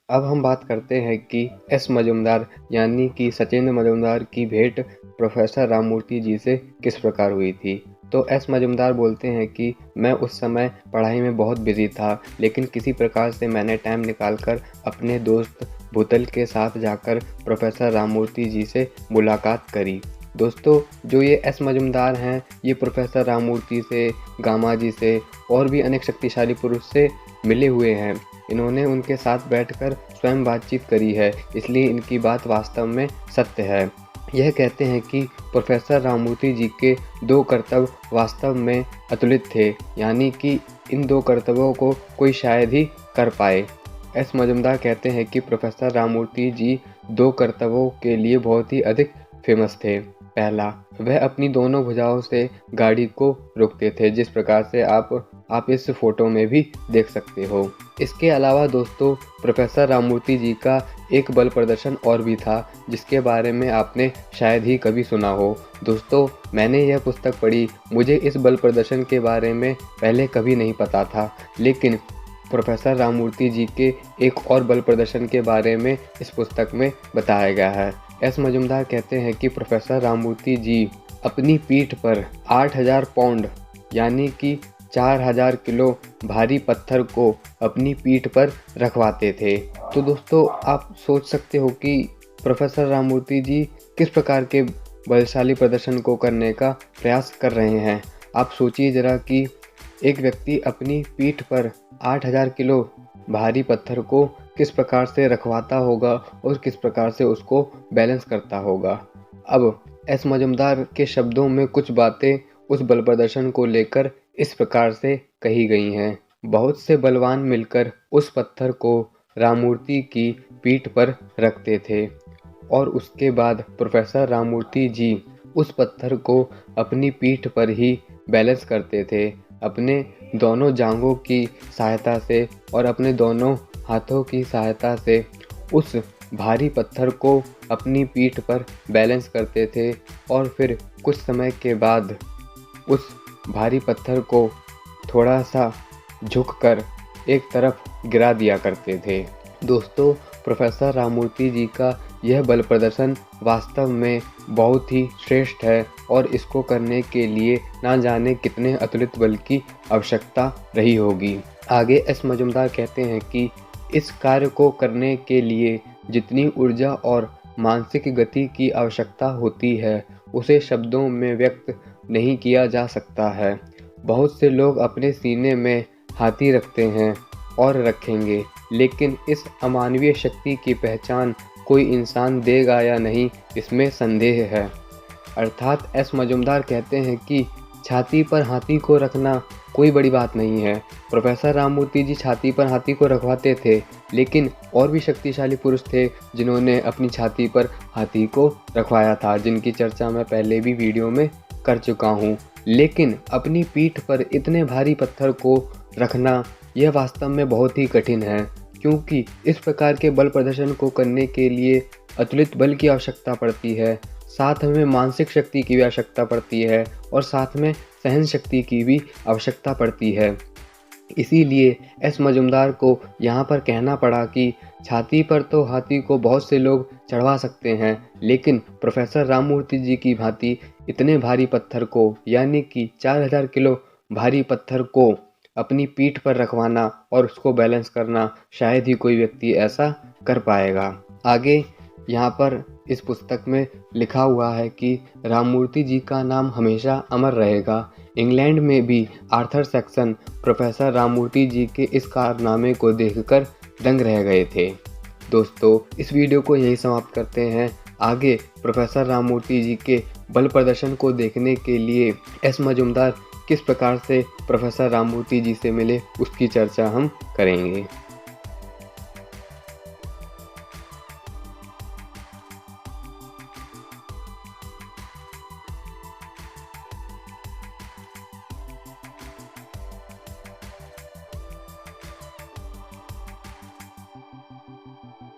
अब हम बात करते हैं कि एस मजुमदार यानी कि सचिंद्र मजुमदार की भेंट प्रोफेसर राममूर्ति जी से किस प्रकार हुई थी। तो एस मजुमदार बोलते हैं कि मैं उस समय पढ़ाई में बहुत बिजी था, लेकिन किसी प्रकार से मैंने टाइम निकालकर अपने दोस्त भूतल के साथ जाकर प्रोफेसर राममूर्ति जी से मुलाकात करी। दोस्तों, जो ये एस मजुमदार हैं, ये प्रोफेसर राममूर्ति से, गामा जी से और भी अनेक शक्तिशाली पुरुष से मिले हुए हैं। इन्होंने उनके साथ बैठकर स्वयं बातचीत करी है, इसलिए इनकी बात वास्तव में सत्य है। यह कहते हैं कि प्रोफेसर राममूर्ति जी के 2 कर्तव्य वास्तव में अतुलित थे, यानी कि इन 2 कर्तव्यों को कोई शायद ही कर पाए। एस मजुमदार कहते हैं कि प्रोफेसर राममूर्ति जी 2 कर्तव्यों के लिए बहुत ही अधिक फेमस थे। पहला, वह अपनी दोनों भुजाओं से गाड़ी को रोकते थे, जिस प्रकार से आप इस फोटो में भी देख सकते हो। इसके अलावा दोस्तों, प्रोफेसर राममूर्ति जी का एक बल प्रदर्शन और भी था, जिसके बारे में आपने शायद ही कभी सुना हो। दोस्तों, मैंने यह पुस्तक पढ़ी, मुझे इस बल प्रदर्शन के बारे में पहले कभी नहीं पता था, लेकिन प्रोफेसर राममूर्ति जी के एक और बल प्रदर्शन के बारे में इस पुस्तक में बताया गया है। एस मजुमदार कहते हैं कि प्रोफेसर राममूर्ति जी अपनी पीठ पर 8000 पाउंड यानी कि 4000 किलो भारी पत्थर को अपनी पीठ पर रखवाते थे। तो दोस्तों, आप सोच सकते हो कि प्रोफेसर राममूर्ति जी किस प्रकार के बलशाली प्रदर्शन को करने का प्रयास कर रहे हैं। आप सोचिए जरा कि एक व्यक्ति अपनी पीठ पर 8000 किलो भारी पत्थर को किस प्रकार से रखवाता होगा और किस प्रकार से उसको बैलेंस करता होगा। अब एस मजुमदार के शब्दों में कुछ बातें उस बल प्रदर्शन को लेकर इस प्रकार से कही गई हैं। बहुत से बलवान मिलकर उस पत्थर को राममूर्ति की पीठ पर रखते थे और उसके बाद प्रोफेसर राममूर्ति जी उस पत्थर को अपनी पीठ पर ही बैलेंस करते थे, अपने दोनों जांघों की सहायता से और अपने दोनों हाथों की सहायता से उस भारी पत्थर को अपनी पीठ पर बैलेंस करते थे और फिर कुछ समय के बाद उस भारी पत्थर को थोड़ा सा झुककर एक तरफ गिरा दिया करते थे। दोस्तों, प्रोफेसर राममूर्ति जी का यह बल प्रदर्शन वास्तव में बहुत ही श्रेष्ठ है और इसको करने के लिए ना जाने कितने अतुलित बल की आवश्यकता रही होगी। आगे एस मजुमदार कहते हैं कि इस कार्य को करने के लिए जितनी ऊर्जा और मानसिक गति की आवश्यकता होती है, उसे शब्दों में व्यक्त नहीं किया जा सकता है। बहुत से लोग अपने सीने में हाथी रखते हैं और रखेंगे, लेकिन इस अमानवीय शक्ति की पहचान कोई इंसान देगा या नहीं, इसमें संदेह है। अर्थात एस मजुमदार कहते हैं कि छाती पर हाथी को रखना कोई बड़ी बात नहीं है। प्रोफेसर राममूर्ति जी छाती पर हाथी को रखवाते थे, लेकिन और भी शक्तिशाली पुरुष थे जिन्होंने अपनी छाती पर हाथी को रखवाया था, जिनकी चर्चा मैं पहले भी वीडियो में कर चुका हूँ। लेकिन अपनी पीठ पर इतने भारी पत्थर को रखना यह वास्तव में बहुत ही कठिन है, क्योंकि इस प्रकार के बल प्रदर्शन को करने के लिए अतुलित बल की आवश्यकता पड़ती है, साथ में मानसिक शक्ति की भी आवश्यकता पड़ती है और साथ में सहन शक्ति की भी आवश्यकता पड़ती है। इसीलिए एस मजुमदार को यहाँ पर कहना पड़ा कि छाती पर तो हाथी को बहुत से लोग चढ़वा सकते हैं, लेकिन प्रोफेसर राममूर्ति जी की भांति इतने भारी पत्थर को यानी कि 4000 किलो भारी पत्थर को अपनी पीठ पर रखवाना और उसको बैलेंस करना शायद ही कोई व्यक्ति ऐसा कर पाएगा। आगे यहाँ पर इस पुस्तक में लिखा हुआ है कि राममूर्ति जी का नाम हमेशा अमर रहेगा। इंग्लैंड में भी आर्थर सैक्सन प्रोफेसर राममूर्ति जी के इस कारनामे को देखकर दंग रह गए थे। दोस्तों, इस वीडियो को यही समाप्त करते हैं। आगे प्रोफेसर राममूर्ति जी के बल प्रदर्शन को देखने के लिए एस मजुमदार किस प्रकार से प्रोफेसर राममूर्ति जी से मिले, उसकी चर्चा हम करेंगे।